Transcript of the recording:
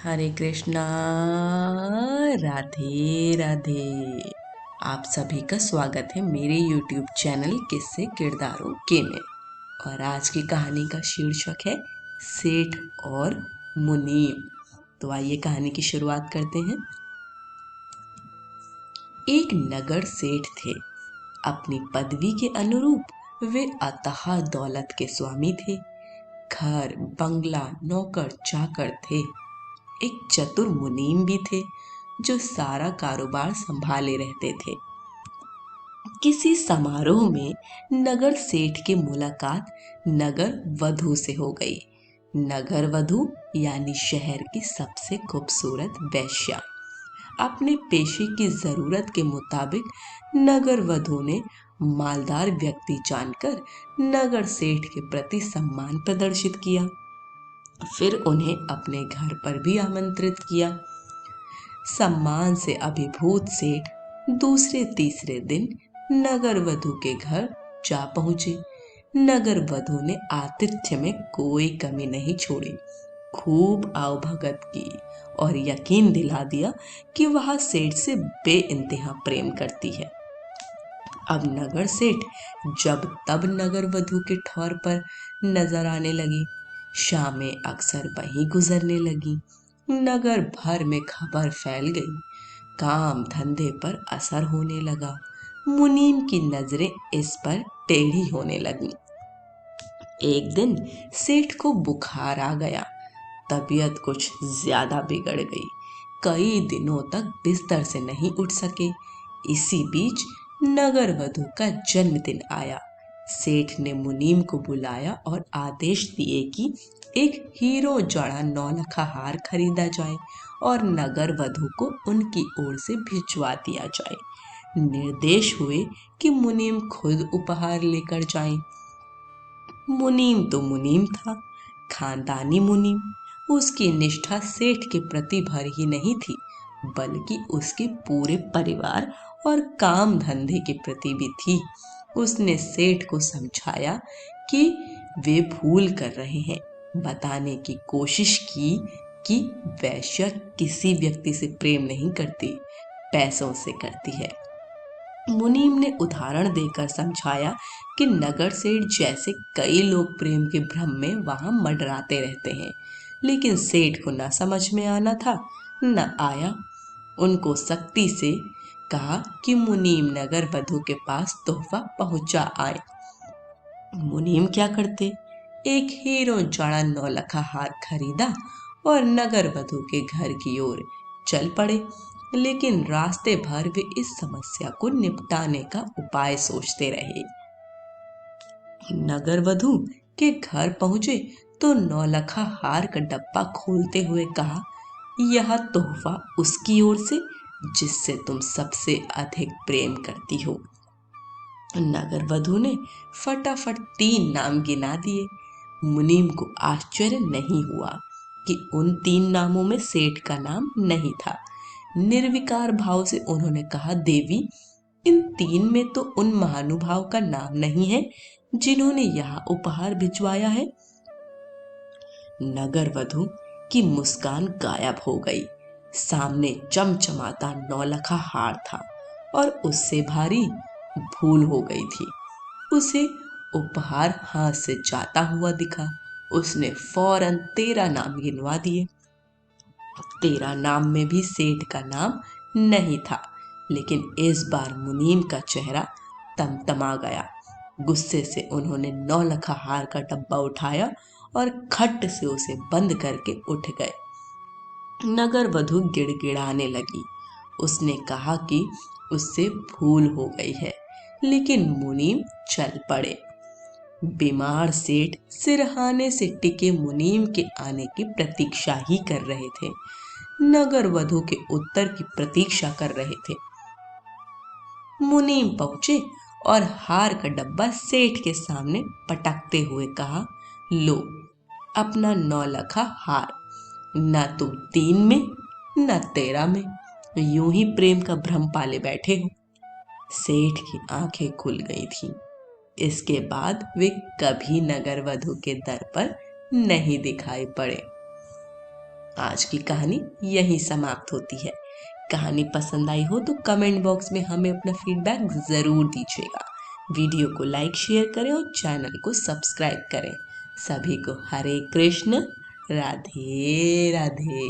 हरे कृष्णा। राधे राधे। आप सभी का स्वागत है मेरे YouTube चैनल किस्से किरदारों के में। और आज की कहानी का शीर्षक है सेठ और मुनीम। तो आइए कहानी की शुरुआत करते हैं। एक नगर सेठ थे। अपनी पदवी के अनुरूप वे अथाह दौलत के स्वामी थे। घर बंगला नौकर चाकर थे। एक चतुर मुनीम भी थे जो सारा कारोबार संभाले रहते थे। किसी समारोह में नगर सेठ की मुलाकात नगर वधू से हो गई। नगर वधू यानी शहर की सबसे खूबसूरत वेश्या। अपने पेशे की जरूरत के मुताबिक नगर वधू ने मालदार व्यक्ति जानकर नगर सेठ के प्रति सम्मान प्रदर्शित किया। फिर उन्हें अपने घर पर भी आमंत्रित किया। सम्मान से अभिभूत सेठ दूसरे तीसरे दिन नगर वधू के घर जा पहुंचे। नगर वधू ने आतिथ्य में कोई कमी नहीं छोड़ी। खूब आवभगत की और यकीन दिला दिया कि वह सेठ से बेइंतहा प्रेम करती है। अब नगर सेठ जब तब नगर वधू के ठौर पर नजर आने लगी। शामें अक्सर वहीं गुजरने लगी। नगर भर में खबर फैल गई। काम धंधे पर असर होने लगा। मुनीम की नजरें इस पर टेढ़ी होने लगी। एक दिन सेठ को बुखार आ गया। तबीयत कुछ ज्यादा बिगड़ गई। कई दिनों तक बिस्तर से नहीं उठ सके। इसी बीच नगर वधू का जन्मदिन आया। सेठ ने मुनीम को बुलाया और आदेश दिए कि एक हीरो जड़ा 9 लाख हार खरीदा जाए और नगर वधू को उनकी ओर से भिजवा दिया जाए। निर्देश हुए कि मुनीम खुद उपहार लेकर जाए। मुनीम तो मुनीम था, खानदानी मुनीम। उसकी निष्ठा सेठ के प्रति भर ही नहीं थी, बल्कि उसके पूरे परिवार और काम धंधे के प्रति भी थी। उसने सेठ को समझाया कि वे भूल कर रहे हैं। बताने की कोशिश की कि वैश्या किसी व्यक्ति से प्रेम नहीं करती, पैसों से करती है। मुनीम ने उदाहरण देकर समझाया कि नगर सेठ जैसे कई लोग प्रेम के भ्रम में वहां मंडराते रहते हैं, लेकिन सेठ को न समझ में आना था, न आया। उनको सख्ती से कहा कि मुनीम नगर वधू के पास तोहफा पहुंचा आए। मुनीम क्या करते? एक हीरो जड़ा 9 लाख हार खरीदा और नगर वधू के घर की ओर चल पड़े। लेकिन रास्ते भर वे इस समस्या को निपटाने का उपाय सोचते रहे। नगर वधू के घर पहुंचे तो 9 लाख हार का डब्बा खोलते हुए कहा, यह तोहफा उसकी ओर से जिससे तुम सबसे अधिक प्रेम करती हो। नगर वधू ने फटाफट 3 नाम गिना दिए। मुनीम को आश्चर्य नहीं हुआ कि उन 3 नामों में सेठ का नाम नहीं था। निर्विकार भाव से उन्होंने कहा, देवी, इन 3 में तो उन महानुभाव का नाम नहीं है जिन्होंने यहाँ उपहार भिजवाया है। नगर वधू की मुस्कान गायब हो गई। सामने चमचमाता 9 लाख हार था और उससे भारी भूल हो गई थी। उसे उपहार हाथ से जाता हुआ दिखा। उसने फौरन 13 नाम गिनवा दिए। 13 नाम में भी सेठ का नाम नहीं था, लेकिन इस बार मुनीम का चेहरा तमतमा गया। गुस्से से उन्होंने 9 लाख हार का डब्बा उठाया और खट से उसे बंद करके उठ गए। नगर वधू गिड़गिड़ाने लगी। उसने कहा कि उससे भूल हो गई है, लेकिन मुनीम चल पड़े। बीमार सेठ सिरहाने से टिके मुनीम के आने की प्रतीक्षा ही कर रहे थे। नगर वधू के उत्तर की प्रतीक्षा कर रहे थे। मुनीम पहुंचे और हार का डब्बा सेठ के सामने पटकते हुए कहा, लो अपना 9 लाख हार। न तुम 3 में न 13 में, यूं ही प्रेम का भ्रम पाले बैठे हो। सेठ की आंखें खुल गई थीं। इसके बाद वे कभी नगर वधू के दर पर नहीं दिखाई पड़े। आज की कहानी यहीं समाप्त होती है। कहानी पसंद आई हो तो कमेंट बॉक्स में हमें अपना फीडबैक ज़रूर दीजिएगा। वीडियो को लाइक शेयर करें और चैनल को सब्सक्राइब करें। सभी को हरे कृष्ण, राधे राधे।